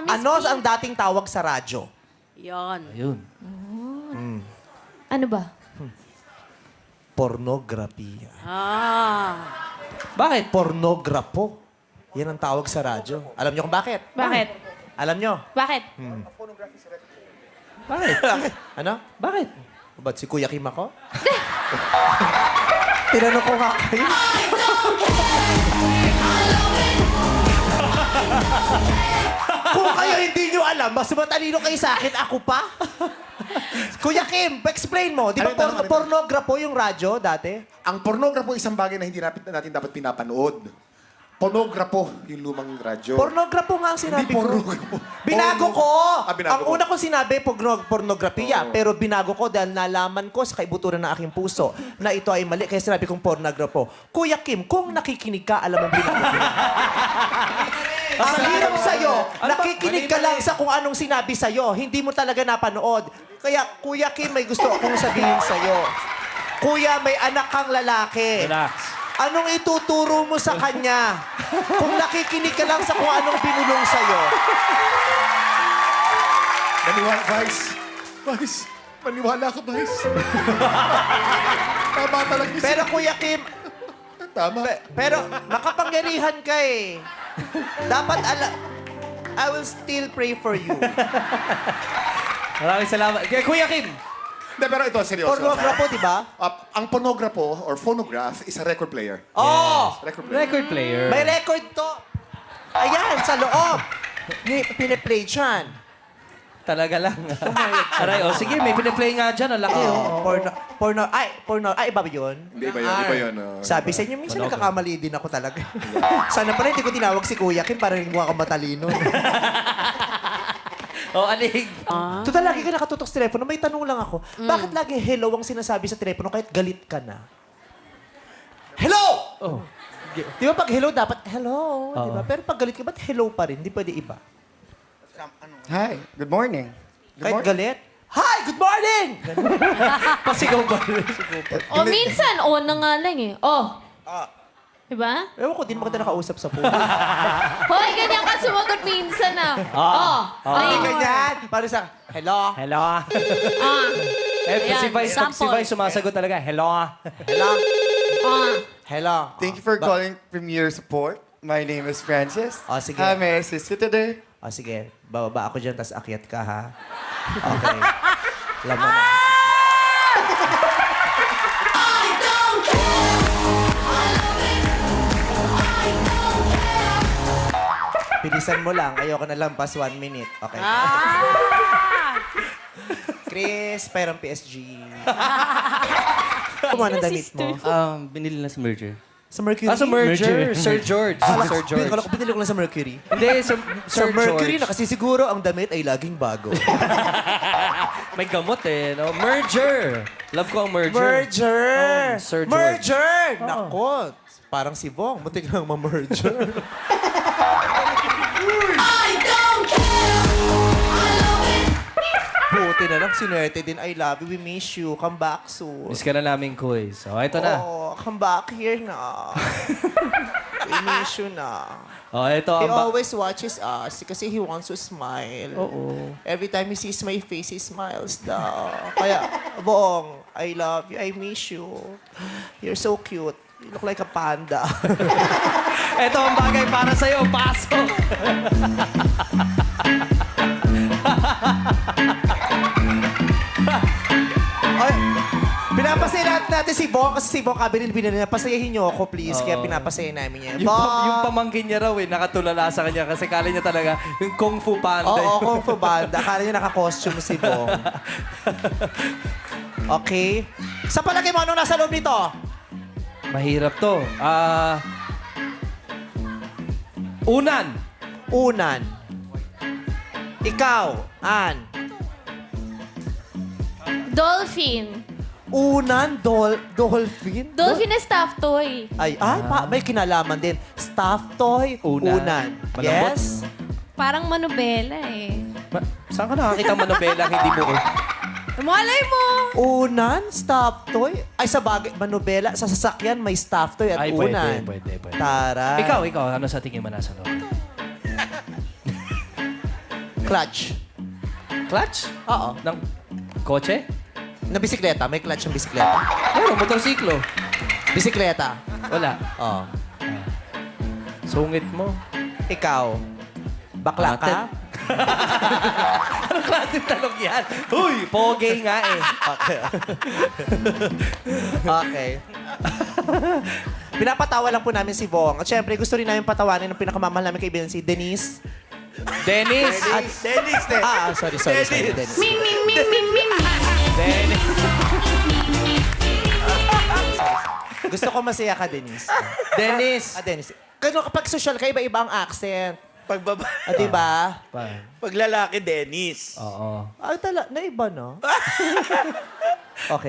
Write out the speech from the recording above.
Ano ang dating tawag sa radyo? Yon. Ayun. Ano ba? Pornografiya. Bakit? Pornograpo. Yan ang tawag sa radyo. Alam niyo kung bakit? Bakit? Alam niyo? Bakit? Bakit? Ano? Bakit? Ba't si Kuya Kim ako? Tinanong ko nga kayo. Kung kayo hindi nyo alam, mas matalino kayo sa akin, ako pa? Kuya Kim, explain mo. Di ba Ano yung tanong? pornograpo yung radyo dati? Ang pornograpo isang bagay na hindi natin dapat pinapanood. Pornograpo, yung lumang radyo. Pornograpo nga ang sinabi Hindi ko. pornograpo. Binago ko! Binago Ang mo. una kong sinabi, pornografiya. Pero binago ko dahil nalaman ko sa kaibuturan ng aking puso na ito ay mali. Kaya sinabi kong pornograpo. Kuya Kim, kung nakikinig ka, alam mo binago ko. Ang hirap sa'yo, nakikinig ka lang sa kung anong sinabi sa'yo. Hindi mo talaga napanood. Kaya, Kuya Kim, may gusto akong sabihin sa'yo. Kuya, may anak kang lalaki. Relax. Anong ituturo mo sa kanya? Kung nakikinig ka lang sa kung anong binulong sa'yo. Maniwala, Vice. Vice, maniwala ka, Vice. Tama talaga siya. Pero Kuya Kim, Tama. pero makapangyarihan ka eh. Dapat I will still pray for you. Maraming salamat. Kaya Kuya Kim. Hindi, pero ito, seryoso. Pornograpo, di ba? Ang pornograpo or phonograph is a record player. Oh! Record player. Record player. May record to. Ayan, sa loob. Piniplay dyan. Talaga lang. Aray, sige, may pinaplay nga dyan. Ang laki, oh. Ay, iba ba yun? Hindi, iba yun, iba yun. Sabi sa inyo, minsan nagkakamali din ako talaga. Sana pala hindi ko tinawag si Kuya Kim para rin mukha kang matalino. Anig. Ito lagi ka nakatutok sa telepono. May tanong lang ako. Bakit lagi hello ang sinasabi sa telepono kahit galit ka na? Hello! Oh. Di ba pag hello, dapat hello. Di ba? Pero pag galit ka, ba't hello pa rin? Di pwede iba. Hi, good morning. Kahit galit, hi, good morning! Pasigaw ba? O minsan, na nga lang eh. Diba? Ewan ko, di naman kita nakausap sa phone. Hoy, ganyan ka sumagot minsan ah. Hindi ganyan. Parang sa, hello. Hello. Si Ayan, Vice, pag si sample. Vice sumasagot talaga, hello. Hello. Ah. Hello. Thank you for calling Premier Support. My name is Francis. Oh, sige. How may I assist you today? O sige, bababa ako dyan, tas akyat ka, ha? Okay. Alam mo na. Bilisan mo lang. Ayoko na lampas 1 minute. Okay. Chris, perang PSG. Kumuha ng damit mo. Binili na sa merger. Sa Mercury? Sa merger. Sir George. Sir George. Kala ko binili ko lang sa Mercury. Hindi, Sa Sir Mercury George. na kasi siguro ang damit ay laging bago. May gamot eh, no? Merger. Love ko ang merger. Merger! Oh, Sir George. Merger! Nako, parang si Bong. Mutik nang ma-merger. Buti na lang, sinerte din. I love you. We miss you. Come back soon. Miss ka na namin, Kuy. So, ito na. Oh, come back here na. We miss you na. Oh, ito He ang... always watches us kasi he wants to smile. Oo. Every time he sees my face, he smiles daw. Kaya, Bong, I love you. I miss you. You're so cute. You look like a panda. Ito ang bagay para sa'yo. Pasok! Ay, pinapasaya natin si Bong kasi si Bong kabinil niya. Pasayahin niyo ako, please. Kaya pinapasaya namin yan. Yung pamangkin niya raw eh, nakatulala sa kanya kasi kala niya talaga yung Kung Fu Panda. Oo, Kung Fu Banda. Akala niya naka-costume si Bong. Okay. Sa palagay mo, ano nasa loob nito? Mahirap to. Unan. Unan. Ikaw, Ann. Dolphin. Unan, dolphin? Dolphin na stuffed toy. May kinalaman din. Stuffed toy, unan. Malambot? Yes? Parang manobela eh. Saan ka nakakita ng manobela hindi mo? Malay mo! Unan, stuffed toy? Ay, sa bagay, manobela, sa sasakyan may stuffed toy at Ay, unan. pwede. Taray. Ikaw, ano sa tingin mo nasa loob? Clutch. Clutch? Oo. Ng kotse? Na bisikleta. May clutch ng bisikleta. Meron, motorsiklo. Bisikleta. Wala. Oo. Sungit mo. Ikaw. Bakla ka? Ate. Anong klaseng tanong yan? Uy, pogi nga eh. Okay. Okay. Pinapatawa lang po namin si Bong. At syempre, gusto rin namin patawanin ng pinakamamahal namin kaibigan si Denise. Dennis. Sorry. Dennis. Ming, ming, ming, ming, ming. Dennis. Gusto ko masaya ka, Denise. Dennis. Dennis. Kano kapag social ka, iba-iba ang accent. Pagbaba, Diba? paglalaki, Dennis. Oo. Ay, naiba, no? Okay.